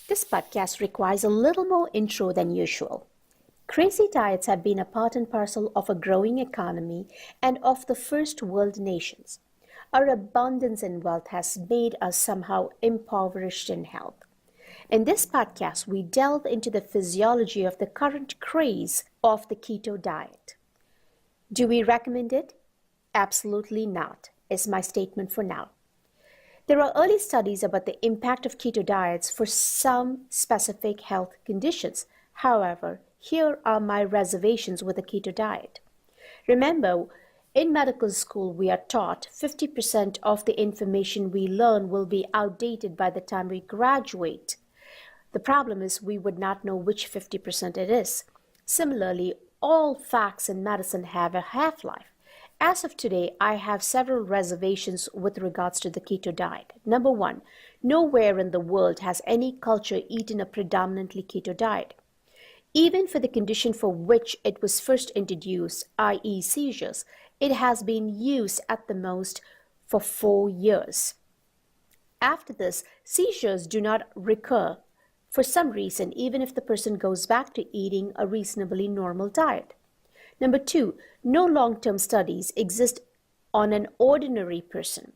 This podcast requires a little more intro than usual. Crazy diets have been a part and parcel of a growing economy and of the first world nations. Our abundance in wealth has made us somehow impoverished in health. In this podcast, we delve into the physiology of the current craze of the keto diet. Do we recommend it? Absolutely not, is my statement for now. There are early studies about the impact of keto diets for some specific health conditions. However, here are my reservations with the keto diet. Remember, in medical school, we are taught 50% of the information we learn will be outdated by the time we graduate. The problem is we would not know which 50% it is. Similarly, all facts in medicine have a half-life. As of today, I have several reservations with regards to the keto diet. Number one, nowhere in the world has any culture eaten a predominantly keto diet. Even for the condition for which it was first introduced, i.e. seizures, it has been used at the most for 4 years. After this, seizures do not recur for some reason, even if the person goes back to eating a reasonably normal diet. Number two, no long-term studies exist on an ordinary person.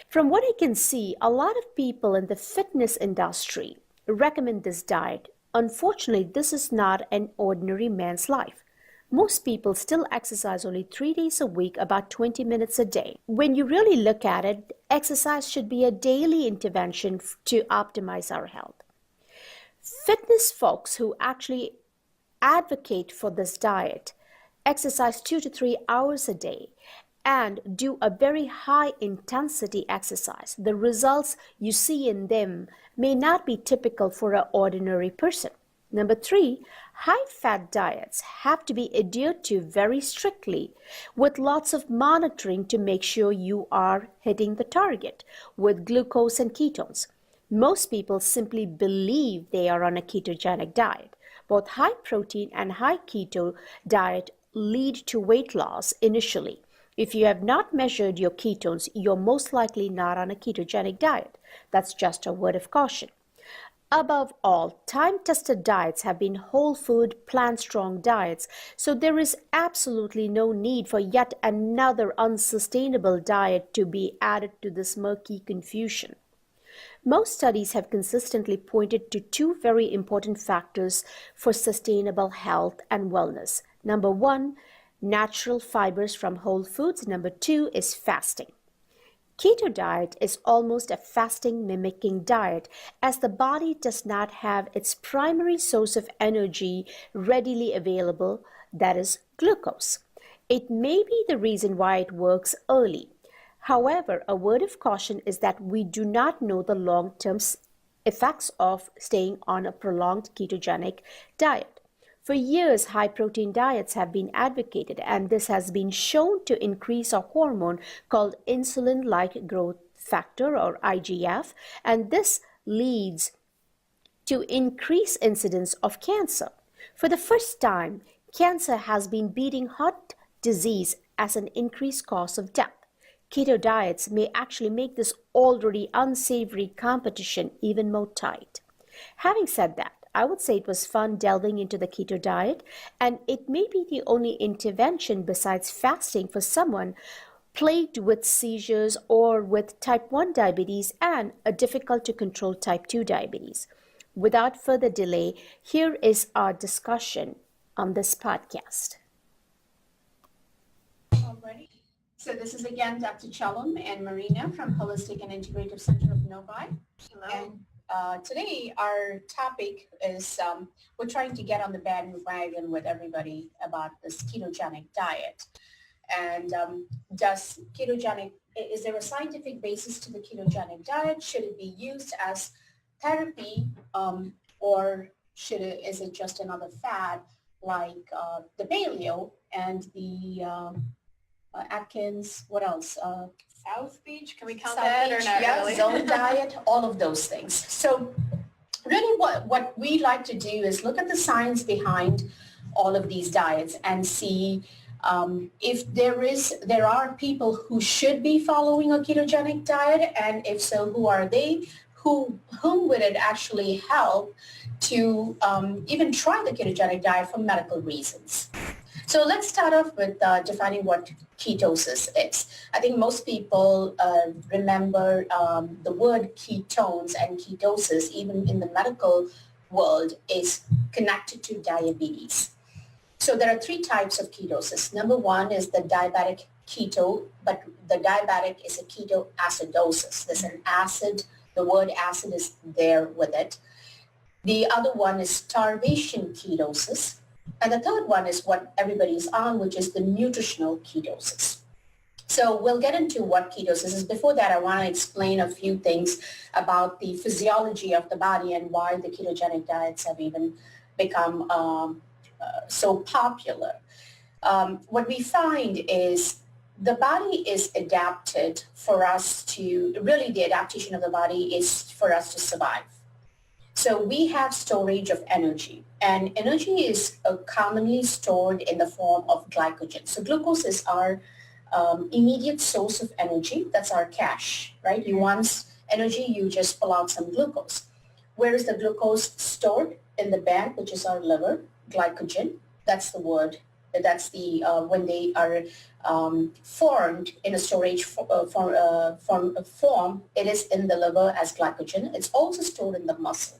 From what I can see, a lot of people in the fitness industry recommend this diet. Unfortunately, this is not an ordinary man's life. Most people still exercise only 3 days a week, about 20 minutes a day. When you really look at it, exercise should be a daily intervention to optimize our health. Fitness folks who actually advocate for this diet exercise 2 to 3 hours a day and do a very high intensity exercise. The results you see in them may not be typical for an ordinary person. Number three, high fat diets have to be adhered to very strictly with lots of monitoring to make sure you are hitting the target with glucose and ketones. Most people simply believe they are on a ketogenic diet. Both high protein and high keto diet lead to weight loss initially. If you have not measured your ketones, you're most likely not on a ketogenic diet. That's just a word of caution. Above all, time-tested diets have been whole food, plant-strong diets, so there is absolutely no need for yet another unsustainable diet to be added to this murky confusion. Most studies have consistently pointed to two very important factors for sustainable health and wellness. Number one, natural fibers from whole foods. Number two is fasting. Keto diet is almost a fasting mimicking diet as the body does not have its primary source of energy readily available, that is glucose. It may be the reason why it works early. However, a word of caution is that we do not know the long-term effects of staying on a prolonged ketogenic diet. For years, high-protein diets have been advocated, and this has been shown to increase a hormone called insulin-like growth factor, or IGF, and this leads to increased incidence of cancer. For the first time, cancer has been beating heart disease as an increased cause of death. Keto diets may actually make this already unsavory competition even more tight. Having said that, I would say it was fun delving into the keto diet, and it may be the only intervention besides fasting for someone plagued with seizures or with type 1 diabetes and a difficult to control type 2 diabetes. Without further delay, here is our discussion on this podcast. Alrighty. So this is again Dr. Chellam and Marina from Holistic and Integrative Center of Novi. Hello. And today our topic is we're trying to get on the bandwagon with everybody about this ketogenic diet. And is there a scientific basis to the ketogenic diet? Should it be used as therapy or is it just another fad like the paleo and the Atkins, what else? South Beach, can we count South that Beach, or not yeah, really? zone diet, all of those things. So really what we like to do is look at the science behind all of these diets and see if there are people who should be following a ketogenic diet, and if so, who are they? whom would it actually help to even try the ketogenic diet for medical reasons? So let's start off with defining what ketosis is. I think most people remember the word ketones and ketosis, even in the medical world, is connected to diabetes. So there are three types of ketosis. Number one is the diabetic keto, but the diabetic is a ketoacidosis. There's an acid, the word acid is there with it. The other one is starvation ketosis. And the third one is what everybody's on, which is the nutritional ketosis. So we'll get into what ketosis is. Before that, I want to explain a few things about the physiology of the body and why the ketogenic diets have even become so popular. What we find is the body is adapted for us to, really the adaptation of the body is for us to survive. So we have storage of energy, and energy is commonly stored in the form of glycogen. So glucose is our immediate source of energy. That's our cash, right? You want energy, you just pull out some glucose. Where is the glucose stored? In the bank, which is our liver, glycogen. That's the word. That's the when they are formed in a storage form, it is in the liver as glycogen. It's also stored in the muscle.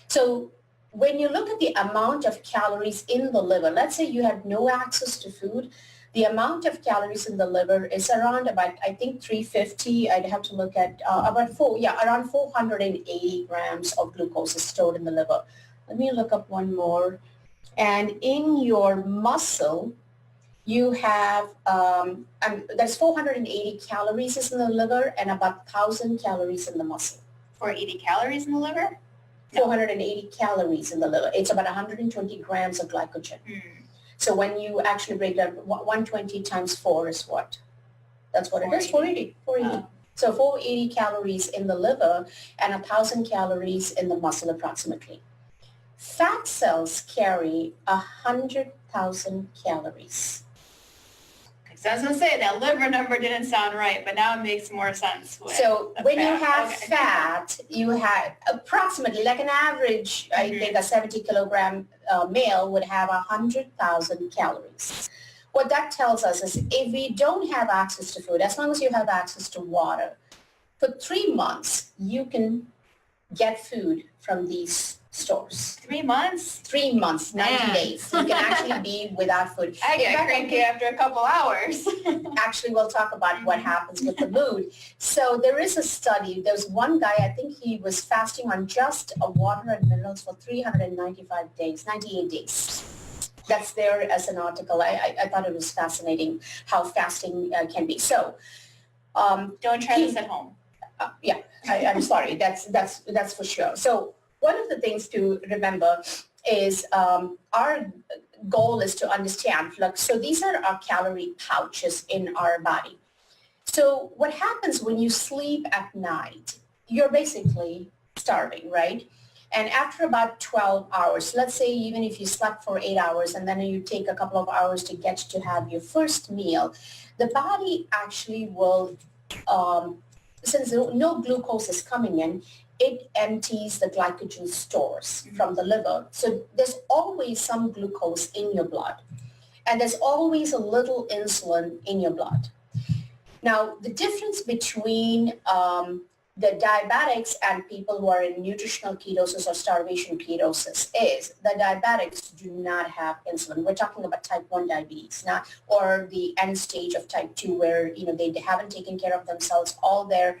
So when you look at the amount of calories in the liver, let's say you had no access to food, the amount of calories in the liver is around about, I think 350, I'd have to look at around 480 grams of glucose is stored in the liver. Let me look up one more. And in your muscle, you have, there's 480 calories is in the liver and about 1,000 calories in the muscle. 480 calories in the liver? 480 calories in the liver. It's about 120 grams of glycogen. So when you actually break down, 120 times 4 is what? That's what 480. It is, 480. 480. So 480 calories in the liver and 1,000 calories in the muscle approximately. Fat cells carry 100,000 calories. So I was going to say that liver number didn't sound right, but now it makes more sense. So when you have fat, you have approximately like an average, I think a 70 kilogram male would have 100,000 calories. What that tells us is if we don't have access to food, as long as you have access to water, for 3 months, you can get food from these stores. 3 months? 3 months, 90 days. You can actually be without food. I get cranky after a couple hours. Actually, we'll talk about what happens with the mood. So there is a study. There's one guy, I think he was fasting on just water and minerals for 395 days, 98 days. That's there as an article. I thought it was fascinating how fasting can be. So don't try this at home. Yeah, I'm sorry. That's for sure. So one of the things to remember is our goal is to understand, look, so these are our calorie pouches in our body. So what happens when you sleep at night, you're basically starving, right? And after about 12 hours, let's say even if you slept for 8 hours and then you take a couple of hours to get to have your first meal, the body actually will, since no glucose is coming in, it empties the glycogen stores from the liver. So there's always some glucose in your blood. And there's always a little insulin in your blood. Now, the difference between the diabetics and people who are in nutritional ketosis or starvation ketosis is the diabetics do not have insulin. We're talking about type 1 diabetes, or the end stage of type 2 where they haven't taken care of themselves. All their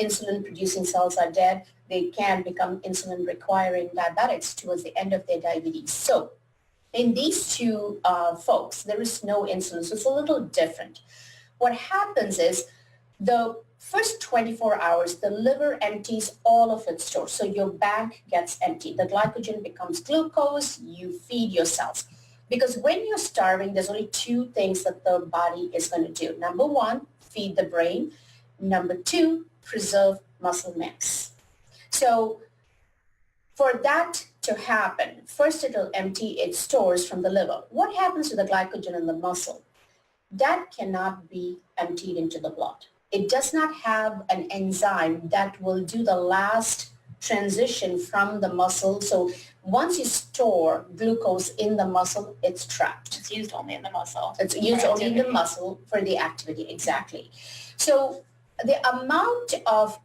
insulin producing cells are dead. They can become insulin requiring diabetics towards the end of their diabetes. So in these two folks, there is no insulin. So it's a little different. What happens is the first 24 hours, the liver empties all of its stores. So your bank gets empty. The glycogen becomes glucose. You feed your cells. Because when you're starving, there's only two things that the body is going to do. Number one, feed the brain. Number two, preserve muscle mass. So for that to happen, first it'll empty its stores from the liver. What happens to the glycogen in the muscle? That cannot be emptied into the blood. it does not have an enzyme that will do the last transition from the muscle. So once you store glucose in the muscle, it's trapped. It's used only in the muscle. It's used only in the muscle for the activity, exactly. So the amount of,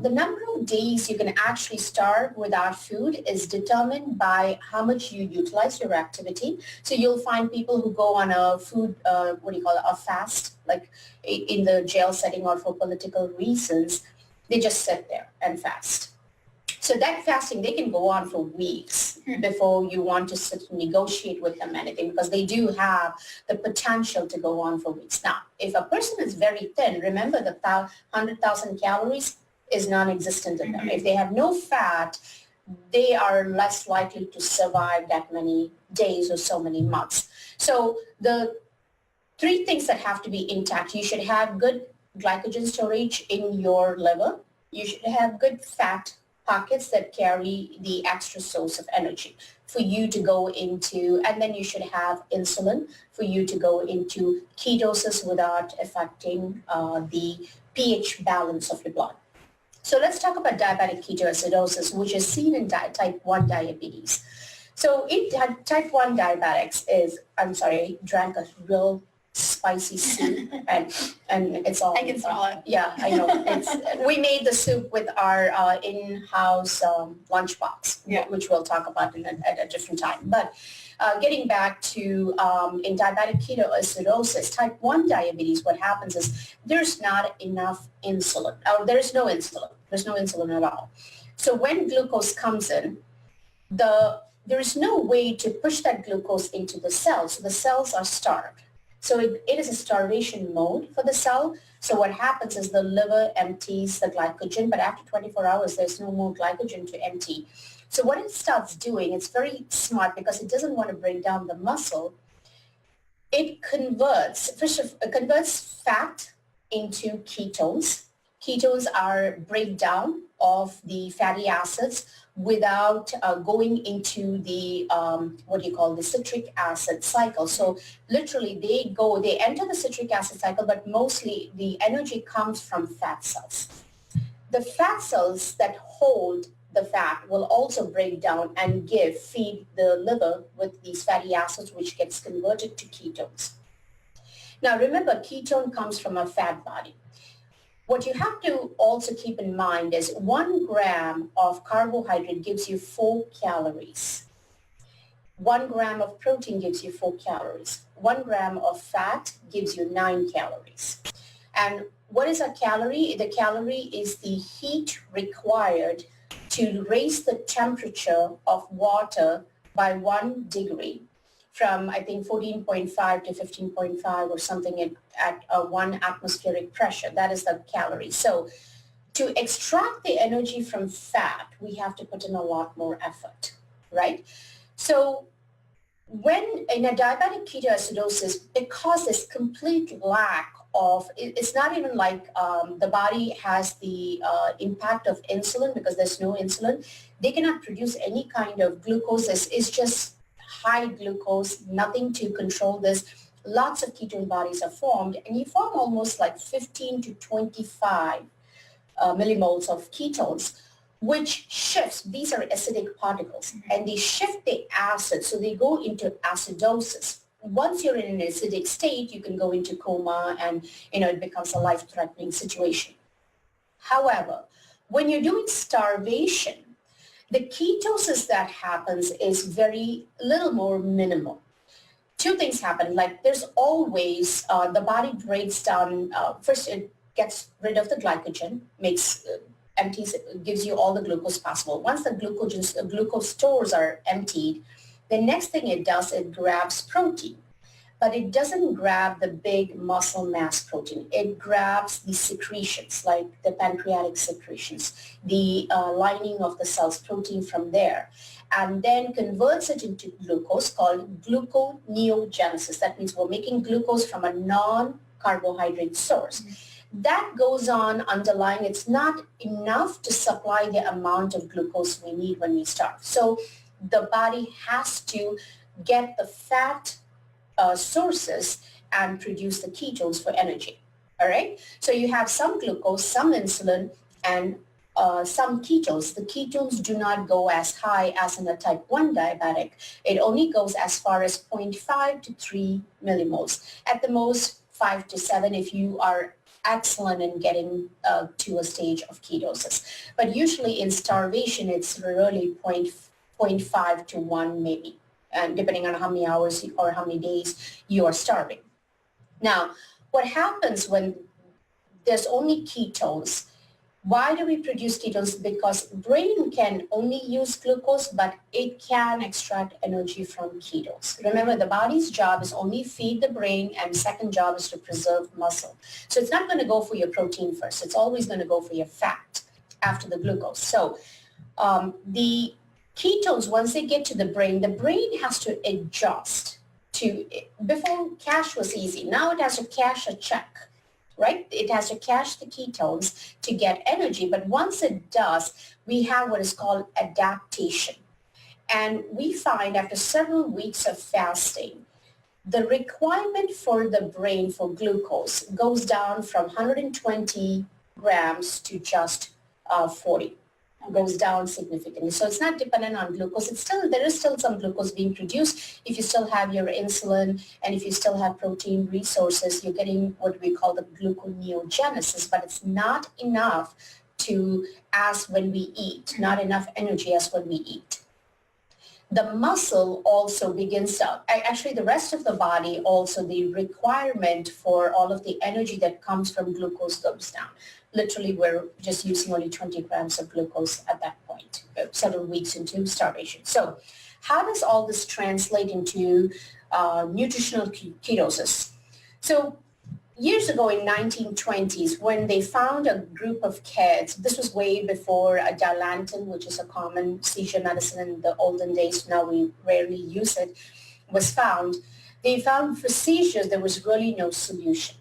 the number of days you can actually starve without food is determined by how much you utilize your activity. So you'll find people who go on a food, a fast, like in the jail setting or for political reasons, they just sit there and fast. So that fasting, they can go on for weeks before you want to sit and negotiate with them anything, because they do have the potential to go on for weeks. Now, if a person is very thin, remember the 100,000 calories is non-existent in them. If they have no fat, they are less likely to survive that many days or so many months. So the three things that have to be intact: you should have good glycogen storage in your liver. You should have good fat pockets that carry the extra source of energy for you to go into, and then you should have insulin for you to go into ketosis without affecting the pH balance of your blood. So let's talk about diabetic ketoacidosis, which is seen in type 1 diabetes. So in type 1 diabetics I drank a real spicy soup and it's all. I can smell it. Yeah, I know. We made the soup with our in-house lunchbox, which we'll talk about at a different time. But getting back to in diabetic ketoacidosis, type 1 diabetes, what happens is there's not enough insulin, or there's no insulin. There's no insulin at all. So when glucose comes in, there is no way to push that glucose into the cells. So the cells are starved. So it is a starvation mode for the cell. So what happens is the liver empties the glycogen, but after 24 hours, there's no more glycogen to empty. So what it starts doing, it's very smart because it doesn't want to break down the muscle. It converts fat into ketones. Ketones are breakdown of the fatty acids without going into the, the citric acid cycle. So literally they enter the citric acid cycle, but mostly the energy comes from fat cells. The fat cells that hold the fat will also break down and feed the liver with these fatty acids, which gets converted to ketones. Now remember, ketone comes from a fat body. What you have to also keep in mind is 1 gram of carbohydrate gives you 4 calories. 1 gram of protein gives you 4 calories. 1 gram of fat gives you 9 calories. And what is a calorie? The calorie is the heat required to raise the temperature of water by 1 degree from, I think, 14.5 to 15.5 or something at 1 atmospheric pressure. That is the calorie. So to extract the energy from fat, we have to put in a lot more effort, right? So when in a diabetic ketoacidosis, because there's complete lack of, it's not even like the body has the impact of insulin because there's no insulin. They cannot produce any kind of glucose. It's just high glucose, nothing to control this. Lots of ketone bodies are formed, and you form almost like 15 to 25 millimoles of ketones, which shifts. These are acidic particles, and they shift the acid, so they go into acidosis. Once you're in an acidic state, you can go into coma, and it becomes a life-threatening situation. However, when you're doing starvation, the ketosis that happens is very little more minimal. 2 things happen. Like there's always, the body breaks down, first it gets rid of the glycogen, empties, gives you all the glucose possible. Once the glucose stores are emptied, the next thing it does, it grabs protein. But it doesn't grab the big muscle mass protein. It grabs the secretions, like the pancreatic secretions, the lining of the cell's protein from there, and then converts it into glucose called gluconeogenesis. That means we're making glucose from a non-carbohydrate source. That goes on underlying. It's not enough to supply the amount of glucose we need when we starve. So the body has to get the fat sources and produce the ketones for energy. all right? So you have some glucose, some insulin, and some ketones. The ketones do not go as high as in a type 1 diabetic. It only goes as far as zero point 0.5 to 3 millimoles. At the most, 5 to 7 if you are excellent in getting to a stage of ketosis. But usually in starvation, it's really 0.5 to 1 maybe, and depending on how many hours or how many days you are starving. Now, what happens when there's only ketones? Why do we produce ketones? Because brain can only use glucose, but it can extract energy from ketones. Remember, the body's job is only feed the brain, and second job is to preserve muscle. So it's not going to go for your protein first. It's always going to go for your fat after the glucose. So the ketones, once they get to the brain has to adjust to, before cash was easy. Now it has to cash a check. Right? It has to cache the ketones to get energy. But once it does, we have what is called adaptation. And we find after several weeks of fasting, the requirement for the brain for glucose goes down from 120 grams to just 40. Goes down significantly. So it's not dependent on glucose. There is still some glucose being produced. If you still have your insulin and if you still have protein resources, you're getting what we call the gluconeogenesis, but it's not enough as when we eat, not enough energy as when we eat. The muscle also begins to, actually the rest of the body also, the requirement for all of the energy that comes from glucose goes down. Literally, we're just using only 20 grams of glucose at that point, several weeks into starvation. So how does all this translate into nutritional ketosis? So years ago in 1920s, when they found a group of kids, this was way before Dilantin, which is a common seizure medicine in the olden days, now we rarely use it, was found. They found for seizures, there was really no solution.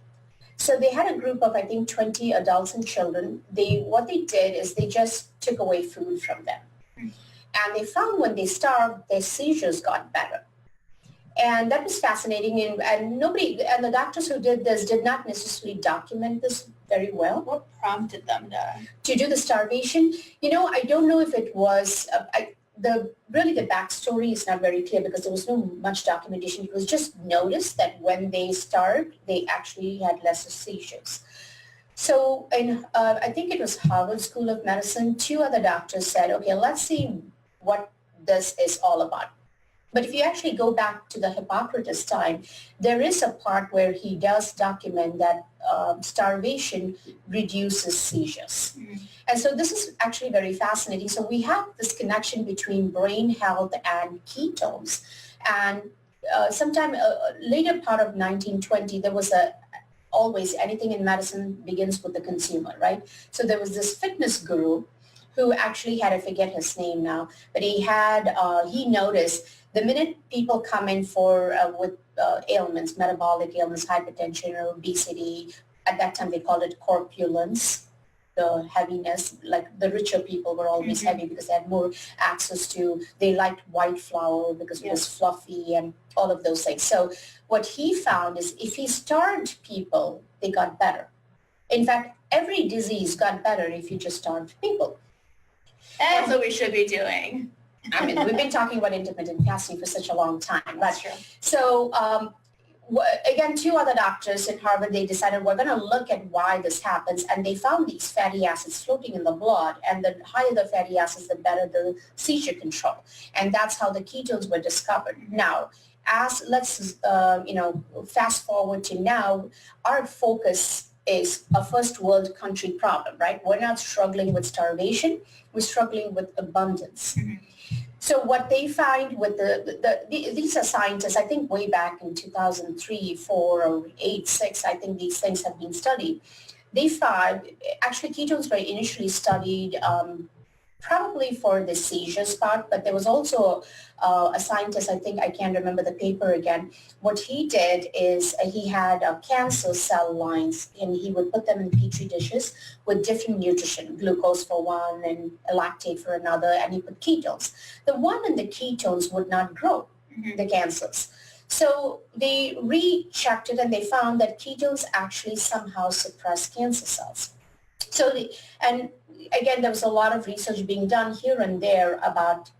So they had a group of, I think, 20 adults and children. What they did is they just took away food from them. And they found when they starved, their seizures got better. And that was fascinating. And the doctors who did this did not necessarily document this very well. What prompted them to do the starvation? I don't know if it was, the backstory is not very clear because there was no much documentation. It was just noticed that when they starved, they actually had lesser seizures. So I think it was Harvard School of Medicine, 2 other doctors said, okay, let's see what this is all about. But if you actually go back to the Hippocrates time, there is a part where he does document that starvation reduces seizures. And so this is actually very fascinating. So we have this connection between brain health and ketones. And sometime later part of 1920, there was always anything in medicine begins with the consumer, right? So there was this fitness guru who actually had, I forget his name now, but he noticed the minute people come in with ailments, metabolic ailments, hypertension or obesity, at that time they called it corpulence, the heaviness, like the richer people were always heavy because they had more access to, they liked white flour because it was fluffy and all of those things. So what he found is if he starved people, they got better. In fact, every disease got better if you just starved people. That's what we should be doing. I mean, we've been talking about intermittent fasting for such a long time. That's true. So again, 2 other doctors in Harvard, they decided we're going to look at why this happens. And they found these fatty acids floating in the blood. And the higher the fatty acids, the better the seizure control. And that's how the ketones were discovered. Now, let's fast forward to now, our focus is a first world country problem, right? We're not struggling with starvation. We're struggling with abundance. So what they find with these are scientists, I think way back in 2003, 4, or 8, 6, I think these things have been studied. They found, actually ketones were initially studied probably for the seizures part, but there was also a scientist, I think, I can't remember the paper again. What he did is he had cancer cell lines and he would put them in petri dishes with different nutrition, glucose for one and lactate for another, and he put ketones. The one in the ketones would not grow, the cancers. So they rechecked it and they found that ketones actually somehow suppress cancer cells. So, and again, there was a lot of research being done here and there about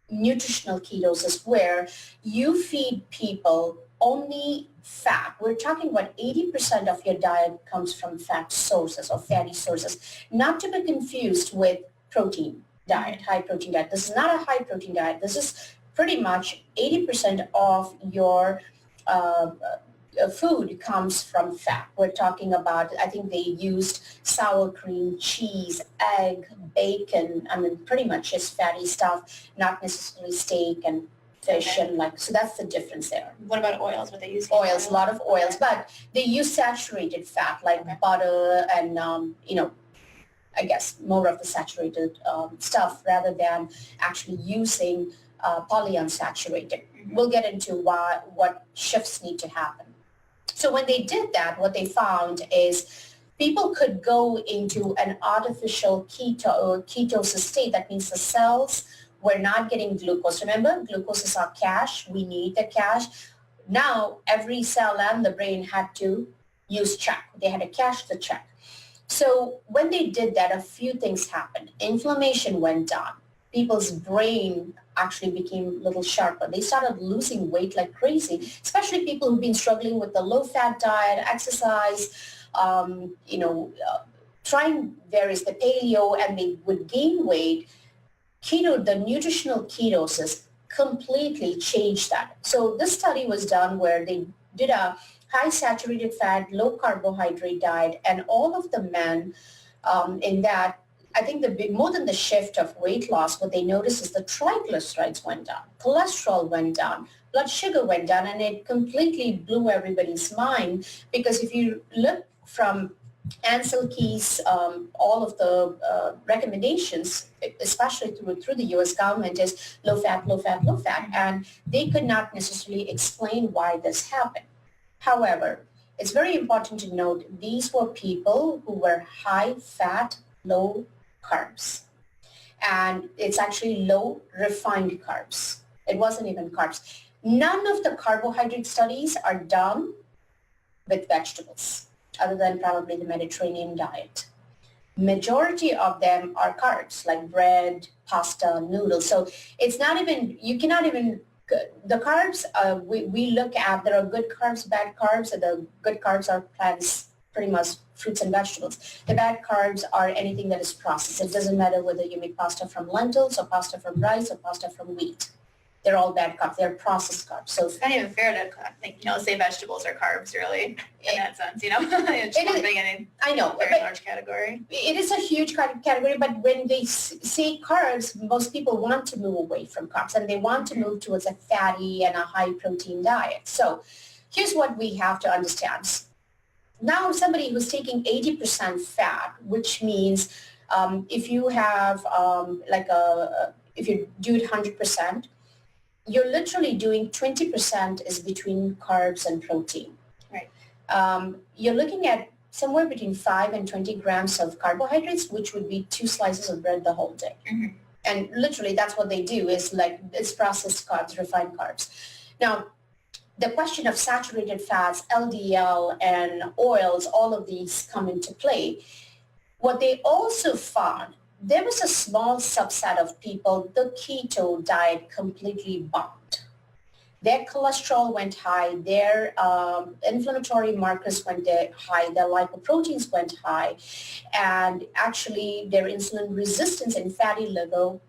nutritional ketosis where you feed people only fat. We're talking about 80% of your diet comes from fat sources or fatty sources, not to be confused with protein diet, high protein diet. This is not a high protein diet. This is pretty much 80% of your food comes from fat. We're talking about, I think they used sour cream, cheese, egg, bacon. I mean, pretty much just fatty stuff, not necessarily steak and fish Okay. and like, so that's the difference there. What about oils? What they use? Oils, a lot of oils, but they use saturated fat like Okay. butter and, I guess more of the saturated stuff rather than actually using polyunsaturated. We'll get into what shifts need to happen. So when they did that, what they found is people could go into an artificial ketosis state. That means the cells were not getting glucose. Remember, glucose is our cash. We need the cash. Now, every cell and the brain had to use check. They had to cash the check. So when they did that, a few things happened. Inflammation went down. People's brain actually became a little sharper. They started losing weight like crazy, especially people who've been struggling with the low-fat diet, exercise, trying the paleo, and they would gain weight. Keto, the nutritional ketosis completely changed that. So this study was done where they did a high saturated fat, low carbohydrate diet, and all of the men in that, I think more than the shift of weight loss, what they noticed is the triglycerides went down, cholesterol went down, blood sugar went down, and it completely blew everybody's mind because if you look from Ansel Keys, all of the recommendations, especially through the U.S. government, is low fat, low fat, low fat, and they could not necessarily explain why this happened. However, it's very important to note these were people who were high fat, low carbs. And it's actually low refined carbs. It wasn't even carbs. None of the carbohydrate studies are done with vegetables, other than probably the Mediterranean diet. Majority of them are carbs, like bread, pasta, noodles. So it's not even, you cannot even, the carbs we look at, there are good carbs, bad carbs, and the good carbs are plants, pretty much fruits and vegetables. The bad carbs are anything that is processed. It doesn't matter whether you make pasta from lentils or pasta from rice or pasta from wheat. They're all bad carbs. They're processed carbs. So It's not even fair to think, say vegetables are carbs really in that sense, It's lumping in I know, a very large category. it is a huge category, but when they say carbs, most people want to move away from carbs and they want to move towards a fatty and a high protein diet. So here's what we have to understand. Now somebody who's taking 80% fat, which means if you have if you do it 100%, you're literally doing 20% is between carbs and protein. Right. You're looking at somewhere between 5 and 20 grams of carbohydrates, which would be 2 slices of bread the whole day. Mm-hmm. And literally that's what they do is it's processed carbs, refined carbs. Now, the question of saturated fats, LDL, and oils, all of these come into play. What they also found, there was a small subset of people, the keto diet completely bombed. Their cholesterol went high, their inflammatory markers went high, their lipoproteins went high, and actually their insulin resistance and fatty liver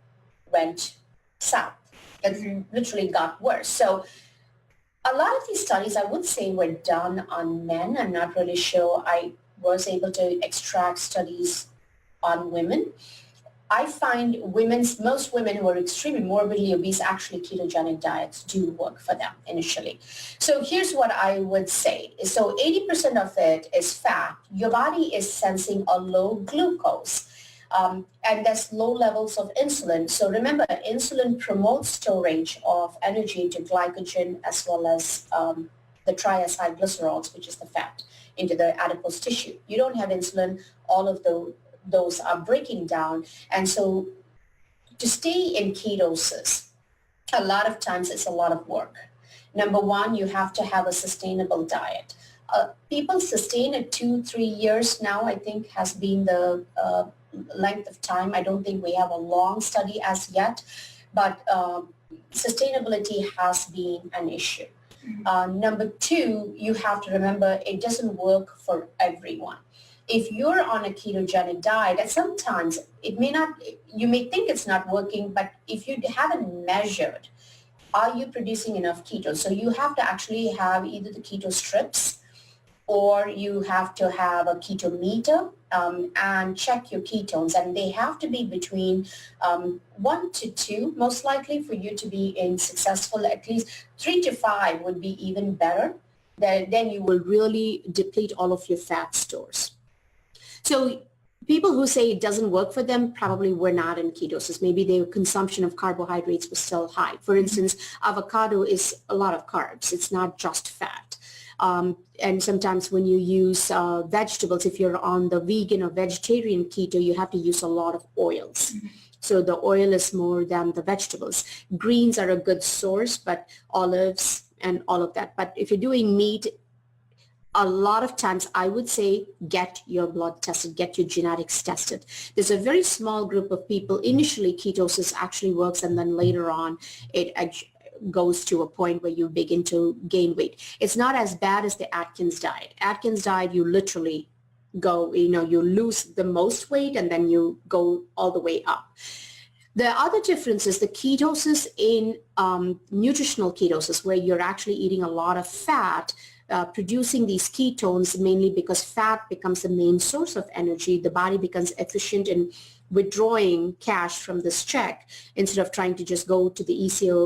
went south. It literally got worse. So a lot of these studies, I would say, were done on men. I'm not really sure I was able to extract studies on women. I find most women who are extremely morbidly obese, actually ketogenic diets do work for them initially. So here's what I would say. So 80% of it is fat. Your body is sensing a low glucose. And there's low levels of insulin. So remember, insulin promotes storage of energy to glycogen as well as the triacylglycerols, which is the fat, into the adipose tissue. You don't have insulin, all of those are breaking down. And so to stay in ketosis, a lot of times it's a lot of work. Number one, you have to have a sustainable diet. People sustain it 2-3 years now, I think, has been the length of time. I don't think we have a long study as yet, but sustainability has been an issue. Number two, you have to remember it doesn't work for everyone. If you're on a ketogenic diet, and sometimes it may not, you may think it's not working, but if you haven't measured, are you producing enough keto? So you have to actually have either the keto strips or you have to have a keto meter and check your ketones. And they have to be between 1 to 2, most likely, for you to be in successful. At least 3 to 5 would be even better. Then you will really deplete all of your fat stores. So people who say it doesn't work for them probably were not in ketosis. Maybe their consumption of carbohydrates was still high. For instance, avocado is a lot of carbs. It's not just fat. And sometimes when you use vegetables, if you're on the vegan or vegetarian keto, you have to use a lot of oils. So the oil is more than the vegetables. Greens are a good source, but olives and all of that. But if you're doing meat, a lot of times I would say get your blood tested, get your genetics tested. There's a very small group of people. Initially, ketosis actually works, and then later on it goes to a point where you begin to gain weight. It's not as bad as the Atkins diet. Atkins diet, you literally go, you lose the most weight and then you go all the way up. The other difference is the ketosis in nutritional ketosis, where you're actually eating a lot of fat, producing these ketones, mainly because fat becomes the main source of energy. The body becomes efficient in withdrawing cash from this check instead of trying to just go to the easier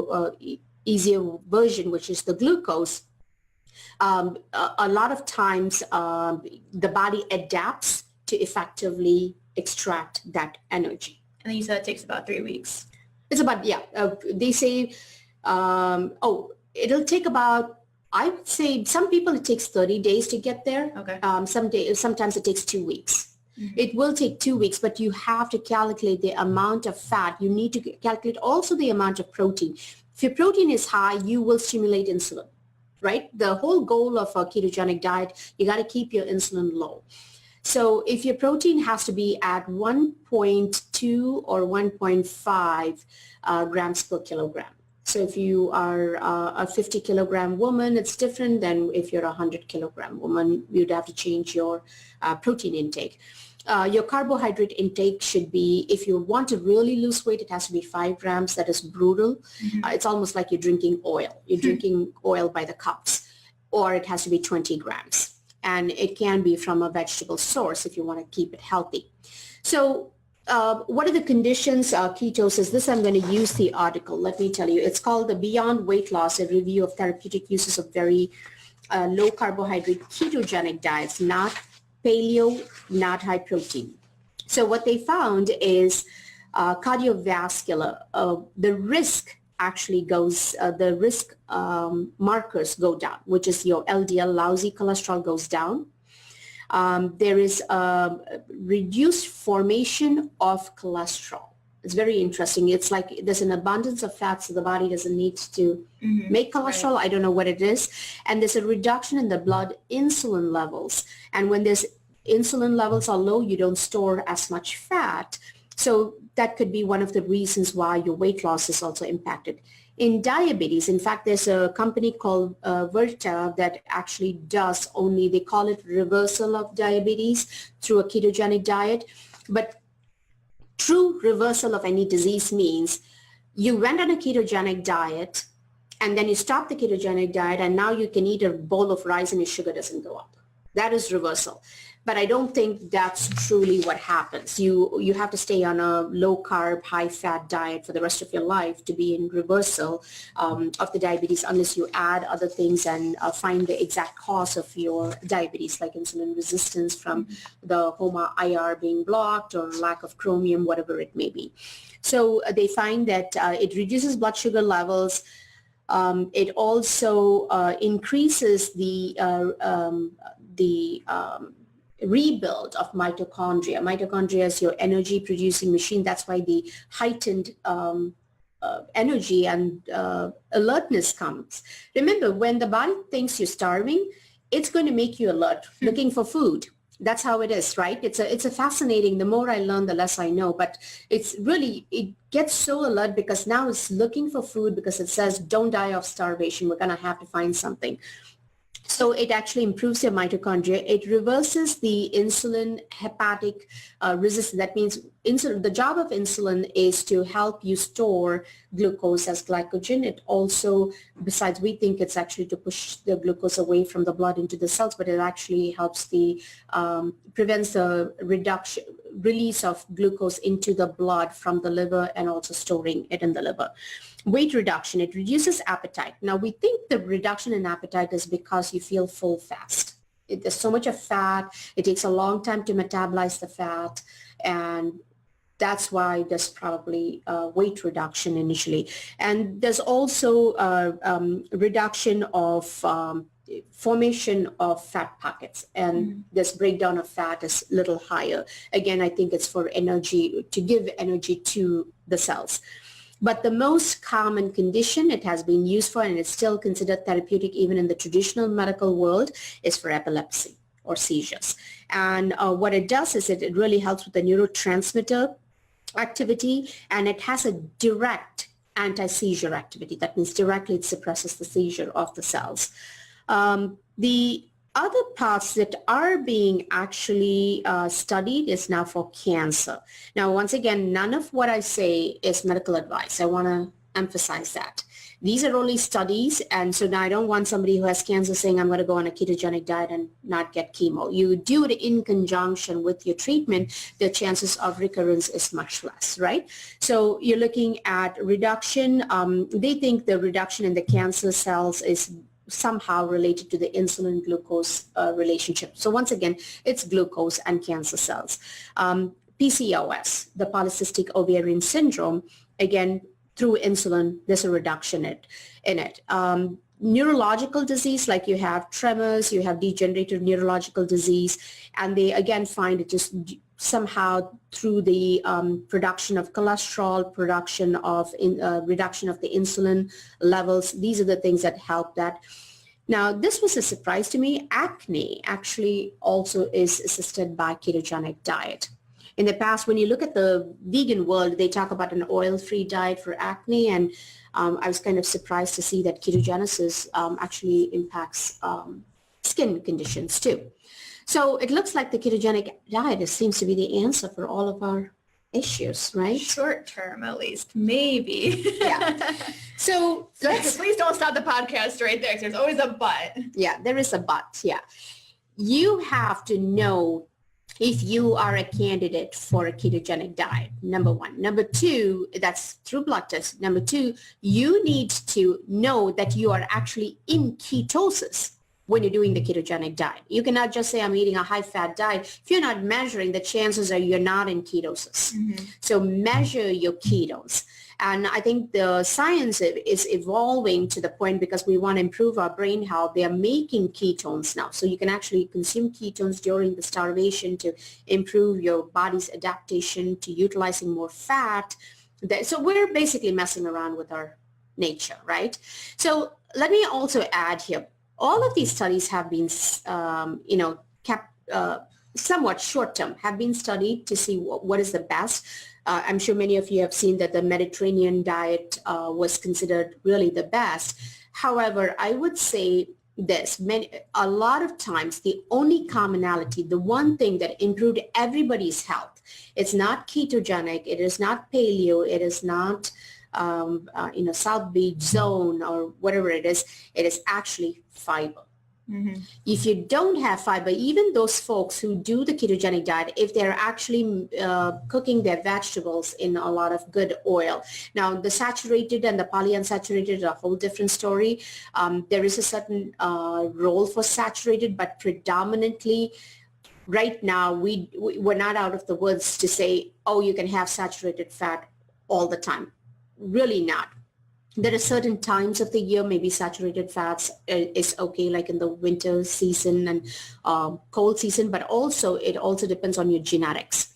version, which is the glucose. A lot of times the body adapts to effectively extract that energy. And then you said it takes about 3 weeks. It's about, they say, it'll take about, I would say some people it takes 30 days to get there. Okay. Sometimes it takes 2 weeks. It will take 2 weeks, but you have to calculate the amount of fat. You need to calculate also the amount of protein. If your protein is high, you will stimulate insulin, right? The whole goal of a ketogenic diet, you got to keep your insulin low. So if your protein has to be at 1.2 or 1.5 grams per kilogram. So if you are a 50 kilogram woman, it's different than if you're a 100 kilogram woman. You'd have to change your protein intake. Your carbohydrate intake should be, if you want to really lose weight, it has to be 5 grams. That is brutal. It's almost like you're drinking oil. You're drinking oil by the cups. Or it has to be 20 grams. And it can be from a vegetable source if you want to keep it healthy. So what are the conditions? Ketosis. This I'm going to use the article. Let me tell you. It's called the Beyond Weight Loss, a review of therapeutic uses of very low carbohydrate ketogenic diets, not paleo, not high protein. So what they found is cardiovascular. The risk actually goes, the risk markers go down, which is your LDL, lousy cholesterol, goes down. There is a reduced formation of cholesterol. It's very interesting. It's like there's an abundance of fat, so the body doesn't need to make cholesterol. Right. I don't know what it is. And there's a reduction in the blood insulin levels. And when there's insulin levels are low, you don't store as much fat. So that could be one of the reasons why your weight loss is also impacted. In diabetes, in fact, there's a company called Virta that actually does only, they call it reversal of diabetes through a ketogenic diet. But true reversal of any disease means you went on a ketogenic diet and then you stop the ketogenic diet and now you can eat a bowl of rice and your sugar doesn't go up. That is reversal. But I don't think that's truly what happens. You have to stay on a low carb, high fat diet for the rest of your life to be in reversal of the diabetes, unless you add other things and find the exact cause of your diabetes, like insulin resistance from the HOMA-IR being blocked or lack of chromium, whatever it may be. So they find that it reduces blood sugar levels. It also increases the rebuild of mitochondria. Mitochondria is your energy producing machine. That's why the heightened energy and alertness comes. Remember, when the body thinks you're starving, it's going to make you alert, looking for food. That's how it is, right? It's a fascinating. The more I learn, the less I know. But it gets so alert because now it's looking for food because it says, "Don't die of starvation. We're gonna have to find something." So it actually improves your mitochondria. It reverses the insulin hepatic resistance. That means insulin. The job of insulin is to help you store glucose as glycogen. It also, besides, we think it's actually to push the glucose away from the blood into the cells, but it actually helps prevents the release of glucose into the blood from the liver and also storing it in the liver. Weight reduction, it reduces appetite. Now we think the reduction in appetite is because you feel full fast. There's so much of fat, it takes a long time to metabolize the fat, and that's why there's probably weight reduction initially. And there's also reduction of formation of fat pockets, and this breakdown of fat is a little higher. Again, I think it's for energy, to give energy to the cells. But the most common condition it has been used for, and it's still considered therapeutic even in the traditional medical world, is for epilepsy or seizures. And what it does is it really helps with the neurotransmitter activity, and it has a direct anti-seizure activity. That means directly it suppresses the seizure of the cells. The other parts that are being actually studied is now for cancer. Now, once again, none of what I say is medical advice. I want to emphasize that. These are only studies, and so now I don't want somebody who has cancer saying, I'm going to go on a ketogenic diet and not get chemo. You do it in conjunction with your treatment, the chances of recurrence is much less, right? So you're looking at reduction. They think the reduction in the cancer cells is somehow related to the insulin glucose relationship. So once again, it's glucose and cancer cells. PCOS, the polycystic ovarian syndrome, again, through insulin, there's a reduction in it. Neurological disease, like you have tremors, you have degenerative neurological disease, and they again find it just somehow through the production of cholesterol, reduction of the insulin levels. These are the things that help that. Now, this was a surprise to me. Acne actually also is assisted by ketogenic diet. In the past, when you look at the vegan world, they talk about an oil-free diet for acne, and I was kind of surprised to see that ketogenesis actually impacts skin conditions too. So it looks like the ketogenic diet seems to be the answer for all of our issues, right? Short term, at least, maybe. Yeah. So please don't stop the podcast right there, because there's always a but. Yeah, there is a but. Yeah. You have to know if you are a candidate for a ketogenic diet, number one. Number two, that's through blood test. Number two, you need to know that you are actually in ketosis when you're doing the ketogenic diet. You cannot just say, I'm eating a high-fat diet. If you're not measuring, the chances are you're not in ketosis. So measure your ketones. And I think the science is evolving to the point, because we want to improve our brain health. They are making ketones now. So you can actually consume ketones during the starvation to improve your body's adaptation to utilizing more fat. So we're basically messing around with our nature, right? So let me also add here, all of these studies have been, kept somewhat short-term, have been studied to see what is the best. I'm sure many of you have seen that the Mediterranean diet was considered really the best. However, I would say this, a lot of times the only commonality, the one thing that improved everybody's health, it's not ketogenic, it is not paleo, it is not South Beach zone or whatever it is actually fiber. If you don't have fiber, even those folks who do the ketogenic diet, if they're actually cooking their vegetables in a lot of good oil. Now, the saturated and the polyunsaturated is a whole different story. There is a certain role for saturated, but predominantly right now, we're not out of the woods to say, oh, you can have saturated fat all the time. Really not. There are certain times of the year, maybe saturated fats is okay, like in the winter season and cold season, but also it also depends on your genetics.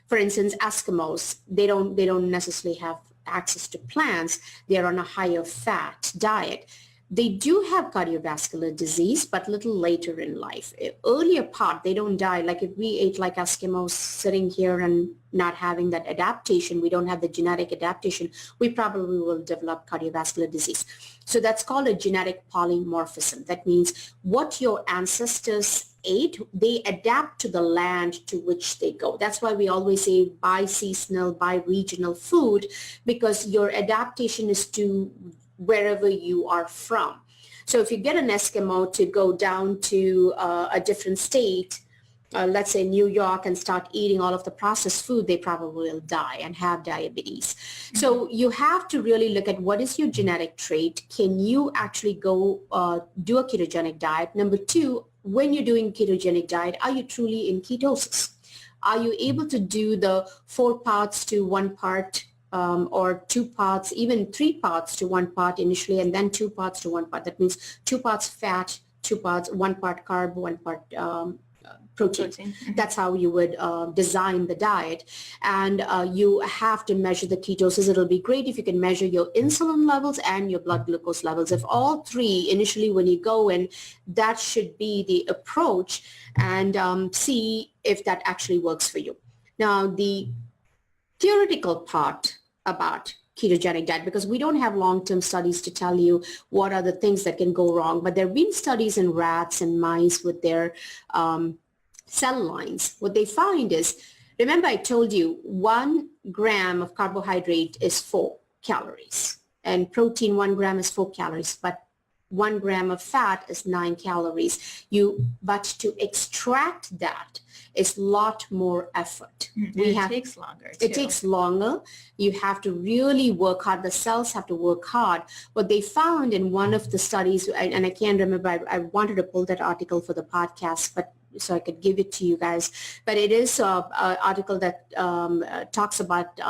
For instance, Eskimos, they don't necessarily have access to plants, they're on a higher fat diet. They do have cardiovascular disease, but little later in life. Earlier part, they don't die. Like if we ate like Eskimos sitting here and not having that adaptation, we don't have the genetic adaptation, we probably will develop cardiovascular disease. So that's called a genetic polymorphism. That means what your ancestors ate, they adapt to the land to which they go. That's why we always say bi-seasonal, bi-regional food, because your adaptation is to wherever you are from. So if you get an Eskimo to go down to a different state, let's say New York, and start eating all of the processed food, they probably will die and have diabetes. Mm-hmm. So you have to really look at what is your genetic trait. Can you actually go do a ketogenic diet? Number two, when you're doing ketogenic diet, are you truly in ketosis? Are you able to do the 4 parts to 1 part or 2 parts, even 3 parts to 1 part initially, and then 2 parts to 1 part? That means 2 parts fat, 2 parts, 1 part carb, 1 part protein. Mm-hmm. That's how you would design the diet. And you have to measure the ketosis. It'll be great if you can measure your insulin levels and your blood glucose levels. If all 3 initially when you go in, that should be the approach, and see if that actually works for you. Now, the theoretical part about ketogenic diet, because we don't have long-term studies to tell you what are the things that can go wrong, but there have been studies in rats and mice with their cell lines. What they find is, remember I told you 1 gram of carbohydrate is 4 calories, and protein 1 gram is 4 calories, but 1 gram of fat is 9 calories. But to extract that is a lot more effort. Mm-hmm. It takes longer too. It takes longer. You have to really work hard. The cells have to work hard. What they found in one of the studies, and I can't remember, I wanted to pull that article for the podcast, but so I could give it to you guys. But it is an article that talks about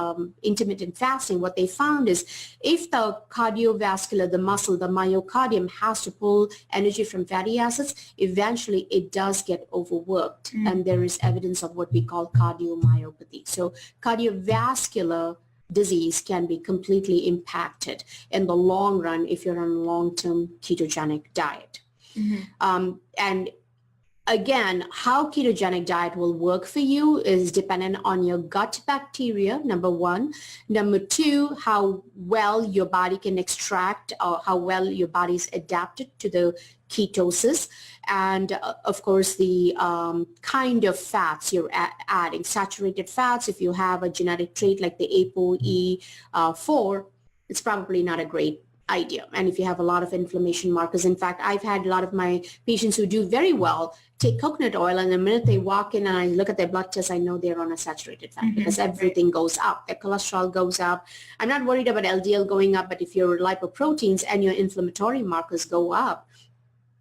intermittent fasting. What they found is if the cardiovascular, the muscle, the myocardium has to pull energy from fatty acids, eventually it does get overworked. Mm. And there is evidence of what we call cardiomyopathy. So cardiovascular disease can be completely impacted in the long run if you're on a long-term ketogenic diet. Mm-hmm. And again, how ketogenic diet will work for you is dependent on your gut bacteria, number 1. Number 2, how well your body can extract or how well your body is adapted to the ketosis. And of course, the kind of fats you're adding. Saturated fats, if you have a genetic trait like the ApoE4, it's probably not a great idea. And if you have a lot of inflammation markers, in fact, I've had a lot of my patients who do very well take coconut oil, and the minute they walk in and I look at their blood test, I know they're on a saturated fat. Mm-hmm. Because everything goes up. Their cholesterol goes up. I'm not worried about LDL going up, but if your lipoproteins and your inflammatory markers go up,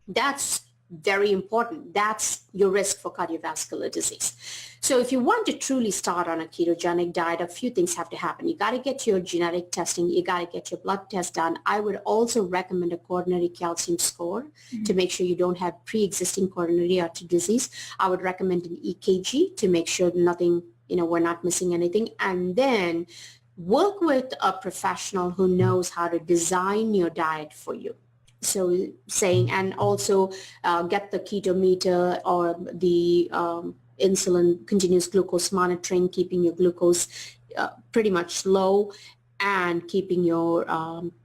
that's very important. That's your risk for cardiovascular disease. So if you want to truly start on a ketogenic diet, a few things have to happen. You got to get your genetic testing. You got to get your blood test done. I would also recommend a coronary calcium score. Mm-hmm. to make sure you don't have pre-existing coronary artery disease. I would recommend an EKG to make sure nothing, we're not missing anything. And then work with a professional who knows how to design your diet for you. So saying, and also get the keto meter or the insulin continuous glucose monitoring, keeping your glucose pretty much low and keeping your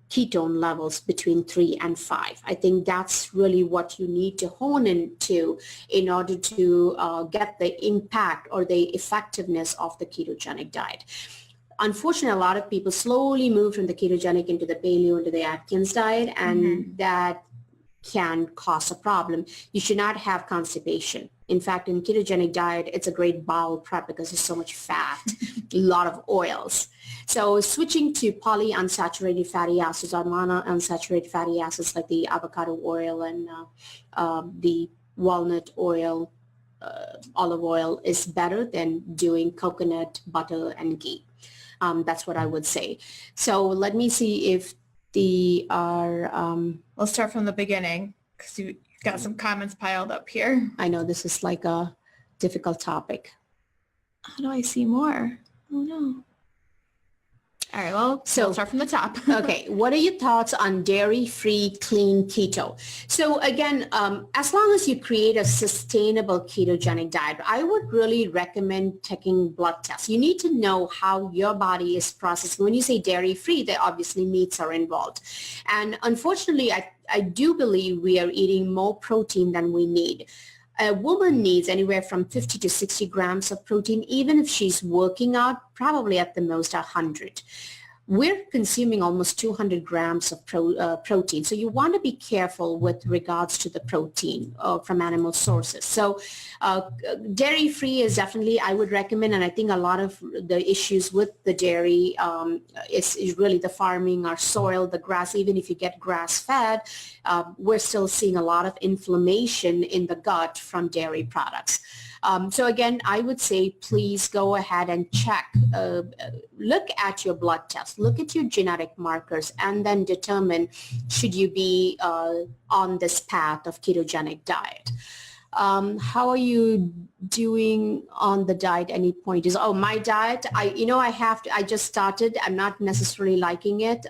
ketone levels between 3 and 5. I think that's really what you need to hone into in order to get the impact or the effectiveness of the ketogenic diet. Unfortunately, a lot of people slowly move from the ketogenic into the paleo, into the Atkins diet, and mm-hmm. that can cause a problem. You should not have constipation. In fact, in ketogenic diet, it's a great bowel prep because there's so much fat, a lot of oils. So switching to polyunsaturated fatty acids or monounsaturated fatty acids like the avocado oil and the walnut oil, olive oil is better than doing coconut, butter, and ghee. That's what I would say. So let me see if we'll start from the beginning because you've got some comments piled up here. I know this is like a difficult topic. How do I see more? Oh no. All right, well, So we'll start from the top. okay, what are your thoughts on dairy-free, clean keto? So again, as long as you create a sustainable ketogenic diet, I would really recommend taking blood tests. You need to know how your body is processing. When you say dairy-free, there obviously meats are involved. And unfortunately, I do believe we are eating more protein than we need. A woman needs anywhere from 50 to 60 grams of protein, even if she's working out, probably at the most 100. We're consuming almost 200 grams of protein. So you want to be careful with regards to the protein from animal sources. So dairy-free is definitely, I would recommend, and I think a lot of the issues with the dairy is really the farming, our soil, the grass. Even if you get grass-fed, we're still seeing a lot of inflammation in the gut from dairy products. So again, I would say please go ahead and check, look at your blood test, look at your genetic markers, and then determine should you be on this path of ketogenic diet. How are you doing on the diet? Any pointers? Oh, my diet, I just started. I'm not necessarily liking it.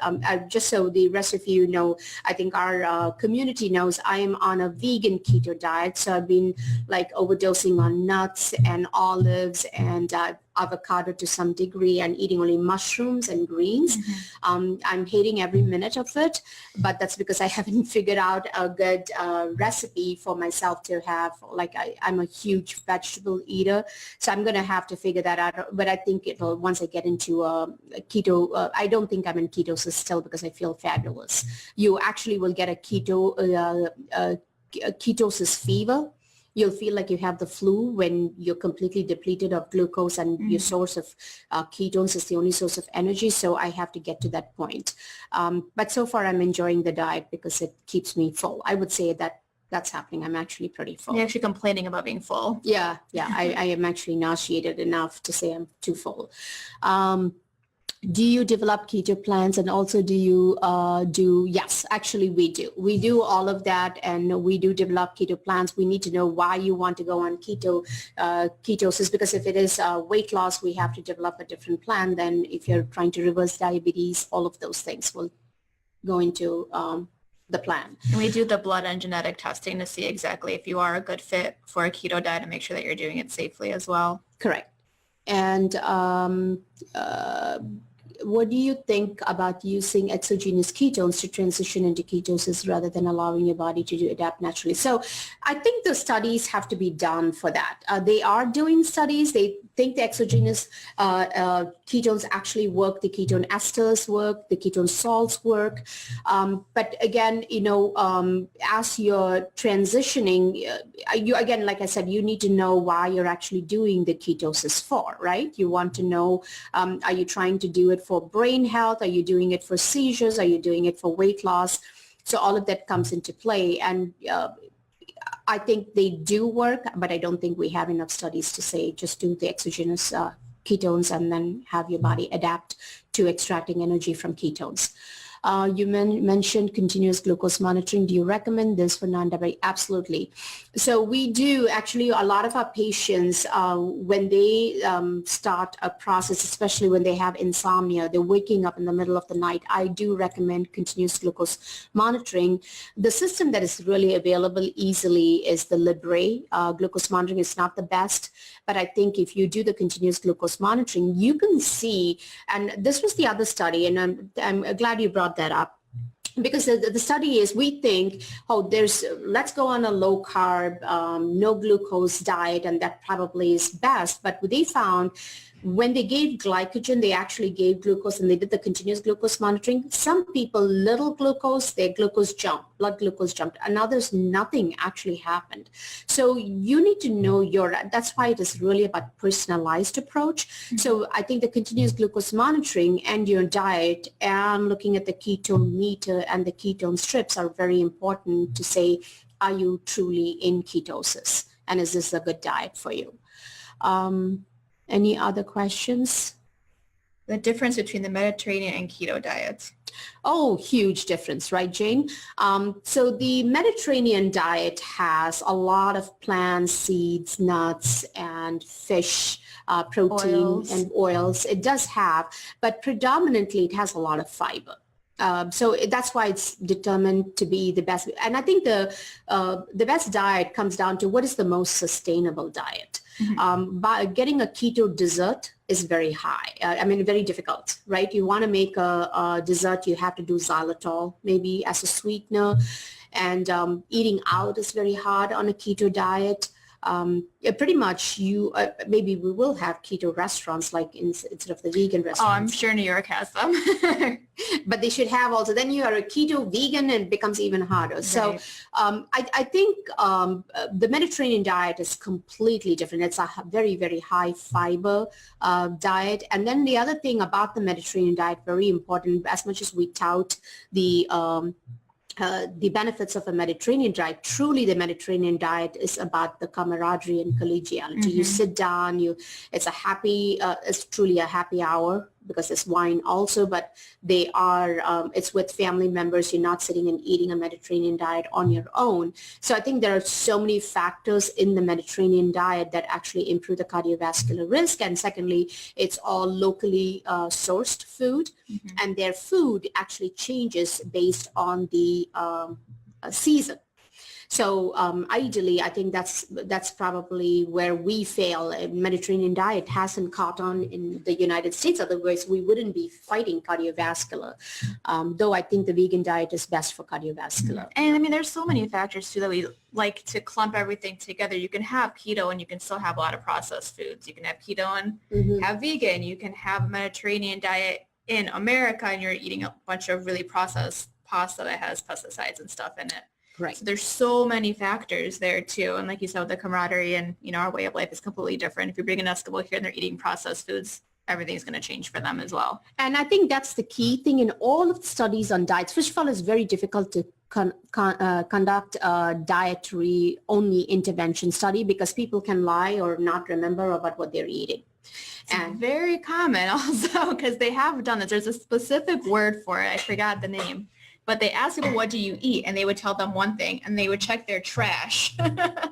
Just so the rest of you know, I think our community knows I am on a vegan keto diet. So I've been like overdosing on nuts and olives and avocado to some degree and eating only mushrooms and greens. I'm hating every minute of it, but that's because I haven't figured out a good recipe for myself to have. Like I'm a huge vegetable eater, so I'm going to have to figure that out. But I think it'll, once I get into keto, I don't think I'm in ketosis still because I feel fabulous. You actually will get a ketosis fever. You'll feel like you have the flu when you're completely depleted of glucose and your source of ketones is the only source of energy. So I have to get to that point. But so far I'm enjoying the diet because it keeps me full. I would say that that's happening. I'm actually pretty full. You're actually complaining about being full. Yeah. I am actually nauseated enough to say I'm too full. Do you develop keto plans, and also do you yes, actually we do all of that, and we do develop keto plans. We need to know why you want to go on ketosis, because if it is weight loss, we have to develop a different plan than if you're trying to reverse diabetes. All of those things will go into the plan. And we do the blood and genetic testing to see exactly if you are a good fit for a keto diet and make sure that you're doing it safely as well. Correct. And what do you think about using exogenous ketones to transition into ketosis rather than allowing your body to adapt naturally? So I think the studies have to be done for that. They are doing studies. They think the exogenous ketones actually work. The ketone esters work. The ketone salts work. But again, as you're transitioning, you again, like I said, you need to know why you're actually doing the ketosis for, right? You want to know, are you trying to do it for brain health? Are you doing it for seizures? Are you doing it for weight loss? So all of that comes into play. And I think they do work, but I don't think we have enough studies to say just do the exogenous ketones and then have your body adapt to extracting energy from ketones. You mentioned continuous glucose monitoring. Do you recommend this for non-diabetic? Absolutely. So we do actually, a lot of our patients, when they start a process, especially when they have insomnia, they're waking up in the middle of the night, I do recommend continuous glucose monitoring. The system that is really available easily is the Libre. Glucose monitoring is not the best, but I think if you do the continuous glucose monitoring, you can see, and this was the other study, and I'm glad you brought that up, because the study is, we think, let's go on a low carb, no glucose diet, and that probably is best. But they found when they gave glycogen, they actually gave glucose, and they did the continuous glucose monitoring. Some people, little glucose, their glucose jumped, blood glucose jumped, and others, nothing actually happened. So you need to know that's why it is really about personalized approach. So I think the continuous glucose monitoring and your diet and looking at the ketone meter and the ketone strips are very important to say, are you truly in ketosis? And is this a good diet for you? Any other questions? The difference between the Mediterranean and keto diets. Oh, huge difference, right, Jane? So the Mediterranean diet has a lot of plants, seeds, nuts, and fish, protein Oils. and oils. It does have, but predominantly it has a lot of fiber. So that's why it's determined to be the best. And I think the best diet comes down to what is the most sustainable diet. By getting a keto dessert is very high. Very difficult, right? You want to make a dessert, you have to do xylitol maybe as a sweetener. And eating out is very hard on a keto diet. Pretty much maybe we will have keto restaurants like instead of the vegan restaurants. Oh, I'm sure New York has them. But they should have also, then you are a keto vegan and it becomes even harder. Right. So I think the Mediterranean diet is completely different. It's a very, very high fiber diet. And then the other thing about the Mediterranean diet, very important, as much as we tout the benefits of a Mediterranean diet, truly the Mediterranean diet is about the camaraderie and collegiality. You sit down, it's truly a happy hour because there's wine also, but it's with family members. You're not sitting and eating a Mediterranean diet on your own. So I think there are so many factors in the Mediterranean diet that actually improve the cardiovascular risk. And secondly, it's all locally sourced food, and their food actually changes based on the season. So ideally, I think that's probably where we fail. Mediterranean diet hasn't caught on in the United States. Otherwise, we wouldn't be fighting cardiovascular. Though I think the vegan diet is best for cardiovascular. And there's so many factors too that we like to clump everything together. You can have keto and you can still have a lot of processed foods. You can have keto and have vegan. You can have a Mediterranean diet in America and you're eating a bunch of really processed pasta that has pesticides and stuff in it. Right. So there's so many factors there too. And like you said, with the camaraderie and, our way of life is completely different. If you bring an Eskimo here and they're eating processed foods, everything's going to change for them as well. And I think that's the key thing in all of the studies on diets. First of all, it's very difficult to conduct a dietary only intervention study because people can lie or not remember about what they're eating. And very common also because they have done this. There's a specific word for it. I forgot the name. But they asked people, what do you eat? And they would tell them one thing and they would check their trash.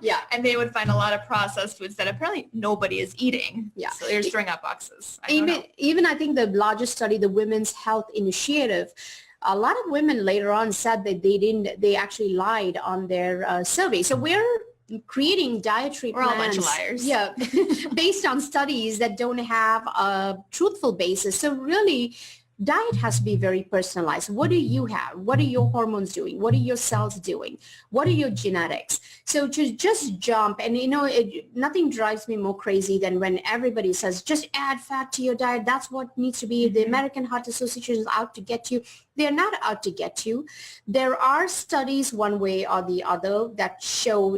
Yeah. And they would find a lot of processed foods that apparently nobody is eating. Yeah. So they're just throwing out boxes. Even I think the largest study, the Women's Health Initiative, a lot of women later on said that they actually lied on their survey. So we're creating dietary We're plans. all a bunch of liars. Yeah. Based on studies that don't have a truthful basis. So really, diet has to be very personalized. What do you have? What are your hormones doing? What are your cells doing? What are your genetics? So to just jump, and nothing drives me more crazy than when everybody says, just add fat to your diet. That's what needs to be. The American Heart Association is out to get you. They're not out to get you. There are studies one way or the other that show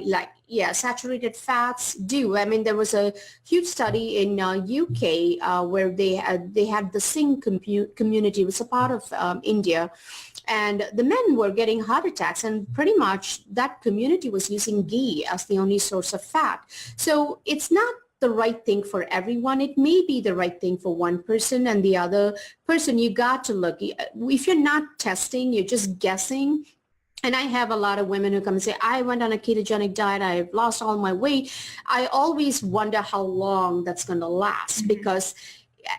saturated fats do. There was a huge study in UK where they had the Singh community. It was a part of India. And the men were getting heart attacks, and pretty much that community was using ghee as the only source of fat. So it's not the right thing for everyone. It may be the right thing for one person, and the other person, you got to look. If you're not testing, you're just guessing. And I have a lot of women who come and say, I went on a ketogenic diet, I've lost all my weight. I always wonder how long that's going to last, because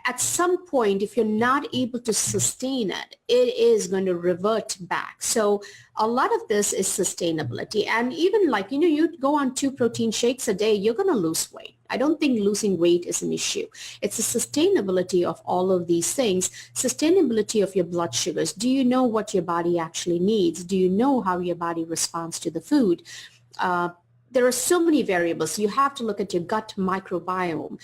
at some point, if you're not able to sustain it, it is going to revert back. So a lot of this is sustainability. And even you go on 2 protein shakes a day, you're going to lose weight. I don't think losing weight is an issue. It's the sustainability of all of these things, sustainability of your blood sugars. Do you know what your body actually needs? Do you know how your body responds to the food? There are so many variables. You have to look at your gut microbiome.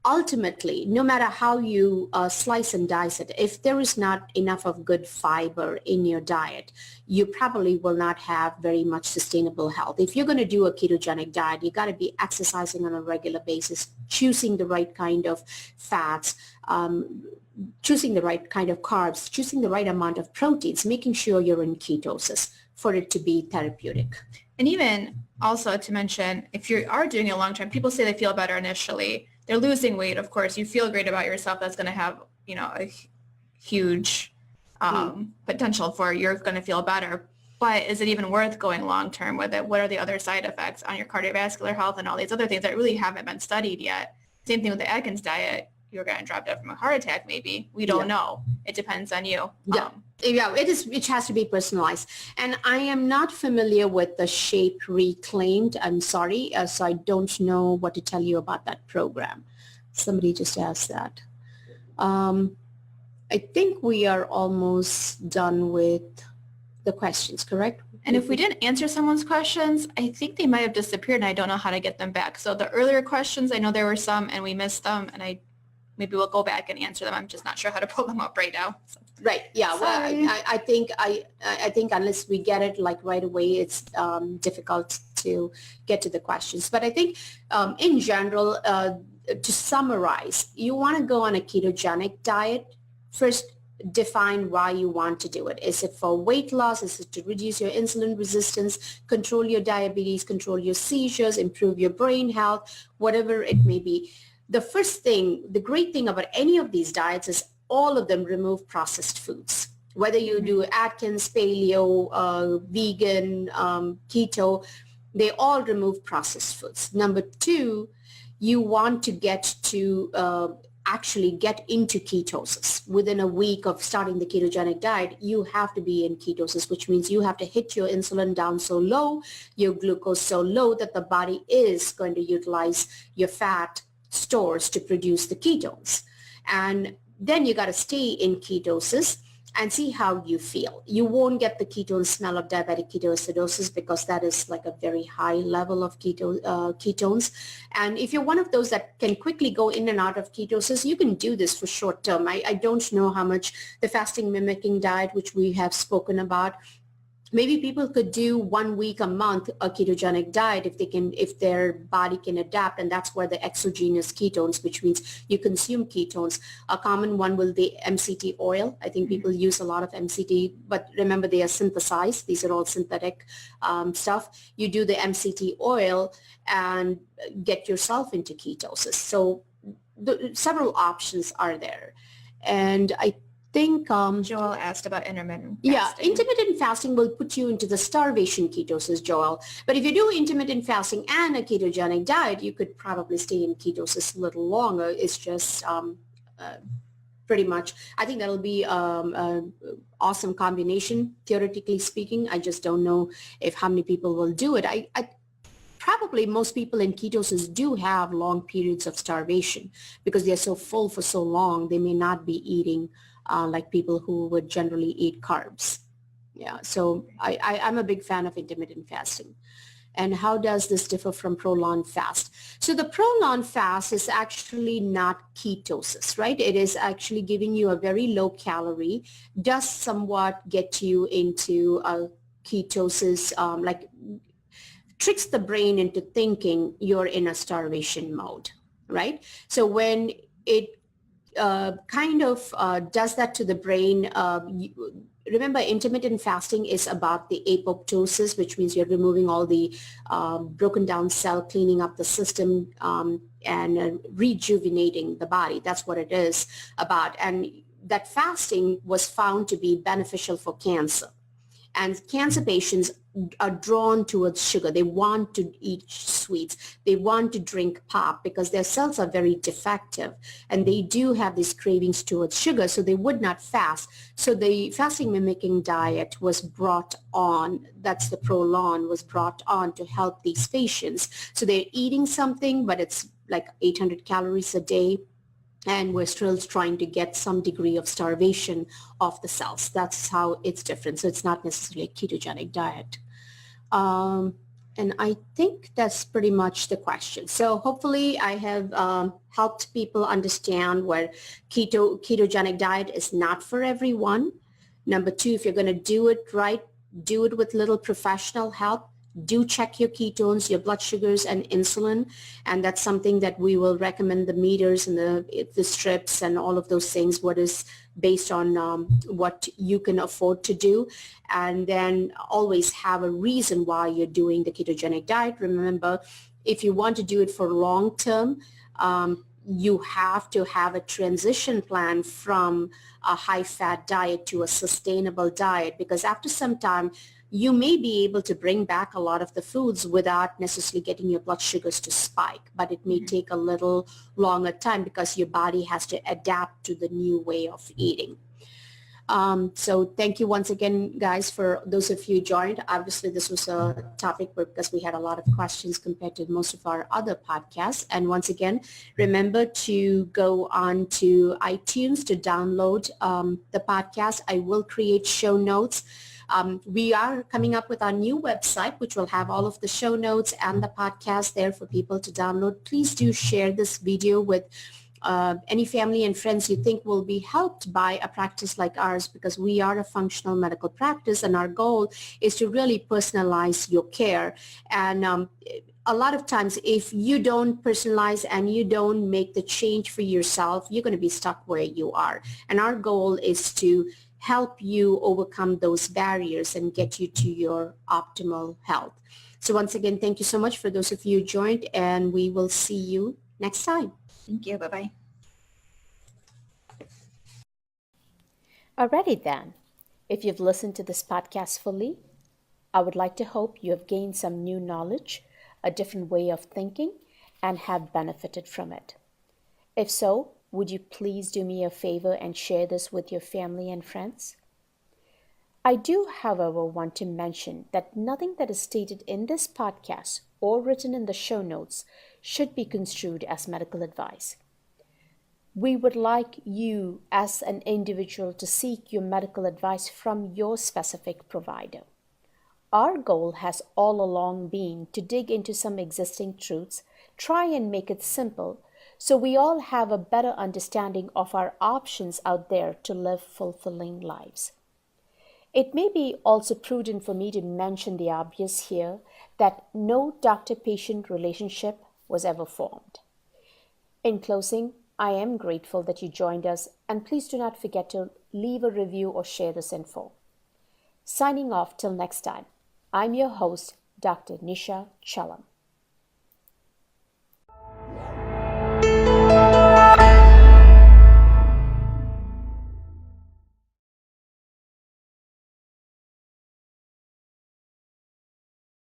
Ultimately, no matter how you slice and dice it, if there is not enough of good fiber in your diet, you probably will not have very much sustainable health. If you're going to do a ketogenic diet, you got to be exercising on a regular basis, choosing the right kind of fats, choosing the right kind of carbs, choosing the right amount of proteins, making sure you're in ketosis for it to be therapeutic. And even also to mention, if you are doing it long-term, people say they feel better initially. They're losing weight, of course. You feel great about yourself. That's going to have, a huge potential for you're going to feel better. But is it even worth going long-term with it? What are the other side effects on your cardiovascular health and all these other things that really haven't been studied yet? Same thing with the Atkins diet. You're going to drop dead from a heart attack, maybe. We don't know. It depends on you. Yeah. Yeah, it has to be personalized. And I am not familiar with the Shape Reclaimed. I'm sorry. So I don't know what to tell you about that program. Somebody just asked that. I think we are almost done with the questions, correct? And if we didn't answer someone's questions, I think they might have disappeared and I don't know how to get them back. So the earlier questions, I know there were some and we missed them and maybe we'll go back and answer them. I'm just not sure how to pull them up right now. So. Right. Yeah. Well, I think unless we get it like right away, it's difficult to get to the questions. But I think in general, to summarize, you want to go on a ketogenic diet. First, define why you want to do it. Is it for weight loss? Is it to reduce your insulin resistance, control your diabetes, control your seizures, improve your brain health, whatever it may be? The first thing, the great thing about any of these diets is all of them remove processed foods. Whether you do Atkins, paleo, vegan, keto, they all remove processed foods. Number two, you want to get to actually get into ketosis. Within a week of starting the ketogenic diet, you have to be in ketosis, which means you have to hit your insulin down so low, your glucose so low that the body is going to utilize your fat stores to produce the ketones. And then you got to stay in ketosis and see how you feel. You won't get the ketone smell of diabetic ketoacidosis because that is like a very high level of ketones. And if you're one of those that can quickly go in and out of ketosis, you can do this for short term. I don't know how much the fasting mimicking diet, which we have spoken about, maybe people could do 1 week a month a ketogenic diet if their body can adapt, and that's where the exogenous ketones, which means you consume ketones. A common one will be MCT oil. I think people use a lot of MCT, but remember they are synthesized. These are all synthetic stuff. You do the MCT oil and get yourself into ketosis. So several options are there. And I think Joel asked about intermittent fasting. Yeah, intermittent fasting will put you into the starvation ketosis, Joel. But if you do intermittent fasting and a ketogenic diet, you could probably stay in ketosis a little longer. It's just pretty much, I think that'll be an awesome combination, theoretically speaking. I just don't know if how many people will do it. I probably most people in ketosis do have long periods of starvation because they're so full for so long, they may not be eating like people who would generally eat carbs. Yeah, so I'm a big fan of intermittent fasting. And how does this differ from prolonged fast? So the prolonged fast is actually not ketosis, right? It is actually giving you a very low calorie, does somewhat get you into a ketosis, like tricks the brain into thinking you're in a starvation mode, right? So when it does that to the brain. Remember, intermittent fasting is about the apoptosis, which means you're removing all the broken down cell, cleaning up the system, and rejuvenating the body. That's what it is about. And that fasting was found to be beneficial for cancer. And cancer patients are drawn towards sugar. They want to eat sweets. They want to drink pop because their cells are very defective and they do have these cravings towards sugar, so they would not fast. So the fasting mimicking diet was brought on, that's the Prolon, was brought on to help these patients. So they're eating something, but it's like 800 calories a day. And we're still trying to get some degree of starvation of the cells. That's how it's different. So it's not necessarily a ketogenic diet. And I think that's pretty much the question. So hopefully I have helped people understand where ketogenic diet is not for everyone. Number two, if you're going to do it right, do it with little professional help. Do check your ketones, your blood sugars, and insulin. And that's something that we will recommend, the meters and the strips and all of those things, what is based on what you can afford to do. And then always have a reason why you're doing the ketogenic diet. Remember, if you want to do it for long term, you have to have a transition plan from a high-fat diet to a sustainable diet, because after some time, you may be able to bring back a lot of the foods without necessarily getting your blood sugars to spike, but it may take a little longer time because your body has to adapt to the new way of eating. So thank you once again, guys, for those of you who joined. Obviously, this was a topic because we had a lot of questions compared to most of our other podcasts. And once again, remember to go on to iTunes to download the podcast. I will create show notes. We are coming up with our new website, which will have all of the show notes and the podcast there for people to download. Please do share this video with any family and friends you think will be helped by a practice like ours, because we are a functional medical practice and our goal is to really personalize your care. And a lot of times if you don't personalize and you don't make the change for yourself, you're going to be stuck where you are. And our goal is to help you overcome those barriers and get you to your optimal health. So once again, thank you so much for those of you who joined, and we will see you next time. Thank you. Bye-bye. Alrighty then. If you've listened to this podcast fully, I would like to hope you have gained some new knowledge, a different way of thinking, and have benefited from it. If so, would you please do me a favor and share this with your family and friends? I do, however, want to mention that nothing that is stated in this podcast or written in the show notes should be construed as medical advice. We would like you as an individual to seek your medical advice from your specific provider. Our goal has all along been to dig into some existing truths, try and make it simple, so we all have a better understanding of our options out there to live fulfilling lives. It may be also prudent for me to mention the obvious here, that no doctor-patient relationship was ever formed. In closing, I am grateful that you joined us, and please do not forget to leave a review or share this info. Signing off till next time, I'm your host, Dr. Nisha Chellam.